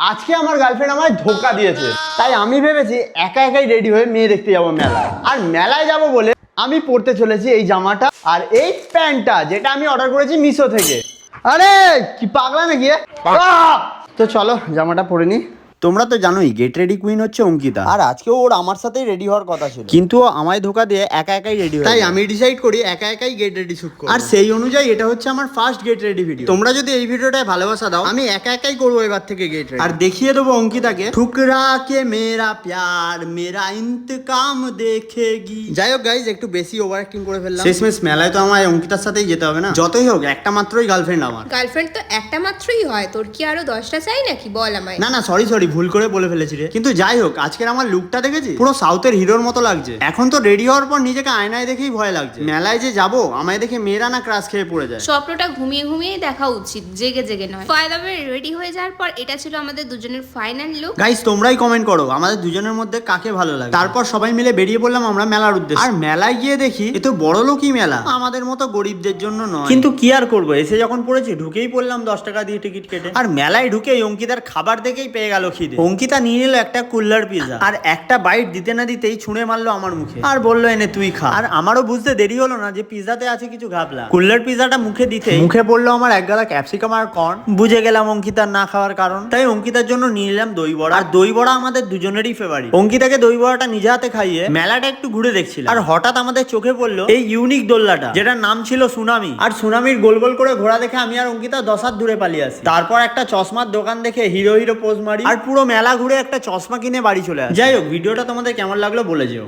আজকে আমার গার্লফ্রেন্ড আমায় ধোকা দিয়েছে, তাই আমি ভেবেছি একা একাই রেডি হয়ে মেয়ে দেখতে যাবো মেলায়। আর মেলায় যাব বলে আমি পরতে চলেছি এই জামাটা আর এই প্যান্টটা, যেটা আমি অর্ডার করেছি মিশো থেকে। আরে কি পাগলা নাকি? তো চলো জামাটা পরে নি। তোমরা তো জানোই গেট রেডি কুইন হচ্ছে অঙ্কিতা, আর আজকেও ওর আমার সাথেই রেডি হওয়ার কথা ছিল, কিন্তু আমায় ধোকা দিয়ে একা একাই রেডি হয়। তাই আমি ডিসাইড করি একা একাই গেট রেডি শুট করব, আর সেই অনুযায়ী এটা হচ্ছে আমার ফার্স্ট গেট রেডি ভিডিও। তোমরা যদি এই ভিডিওটায় ভালোবাসা দাও, আমি একা একাই করবো এবার থেকে গেট রেডি, আর দেখিয়ে দেবো অঙ্কিতাকে ঠুকরা কে মেরা প্যার মেরা ইন্তকাম দেখেগি। যাই হোক গাইজ, একটু বেশি ওভার অ্যাক্টিং করে ফেললাম। শেষমেশ মেলায় তো আমায় অঙ্কিতার সাথেই যেতে হবে না, যতই হোক একটা মাত্রই গার্লফ্রেন্ড আমার। গার্লফ্রেন্ড তো একটা মাত্রই হয়, তোর কি আরো 10টা চাই নাকি? বল আমায়। না সরি ভুল করে বলে ফেলেছি রে। কিন্তু যাই হোক, আজকের আমার লুকটা দেখেছি, পুরো সাউথের হিরোর মতো লাগছে। এখন তো রেডি হওয়ার পর নিজেকে আয়নায় দেখেই ভয় লাগছে, মেলায় যে যাবো আমায় দেখে মেয়েরা না ক্রাশ খেয়ে পড়ে যায়। স্বপ্নটা ঘুমিয়ে ঘুমিয়ে দেখা উচিত, জেগে জেগে নয়। ফাইনালি রেডি হয়ে যাওয়ার পর এটা ছিল আমাদের দুজনের ফাইনাল লুক। গাইস তোমরাই কমেন্ট করো আমাদের দুজনের মধ্যে কাকে ভালো লাগে। তারপর সবাই মিলে বেরিয়ে পড়লাম আমরা মেলার উদ্দেশ্যে। আর মেলায় গিয়ে দেখি এ তো বড় লোকই মেলা, আমাদের মতো গরিবদের জন্য নয়। কিন্তু কি আর করবো, এসে যখন পড়েছি ঢুকেই পড়লাম 10 টাকা দিয়ে টিকিট কেটে। আর মেলায় ঢুকেই অঙ্কিতার খাবার দেখেই পেয়ে গেল খিদে। অঙ্কিতা নিয়ে নিল একটা কুল্লার পিজা, আর একটা বাইট দিতে না দিতেই ছুঁড়ে মারলো আমার মুখে, আর বললো এনে তুই খা। আর আমারও বুঝতে দেরি হলো না যে পিজাতে আছে কিছু ঘাবলা। কুল্লার পিজাটা মুখে দিতে মুখে পড়লো আমার এক গাদা ক্যাপসিকাম আর কর্ন। বুঝে গেলাম অঙ্কিতার না খাওয়ার কারণ, তাই অঙ্কিতার জন্য নিয়ে নিলাম দই বড়া। আর দই বড়া আমাদের দুজনেরই ফেভারিট। অঙ্কিতাকে দই বড়াটা নিজে হাতে খাইয়ে মেলাটা একটু ঘুরে দেখছিলাম, আর হঠাৎ আমাদের চোখে পড়লো এই ইউনিক দোলনাটা, যেটার নাম ছিল সুনামি। আর সুনামির গোল গোল করে ঘোড়া দেখে আমি আর অঙ্কিতা 10 হাত দূরে পালিয়ে আসি। তারপর একটা চশমার দোকান দেখে হিরো হিরো পোজ মারি, আর পুরো মেলা ঘুরে একটা চশমা কিনে বাড়ি চলে আসি। যাই হোক, ভিডিওটা তোমাদের কেমন লাগলো বলে যেও।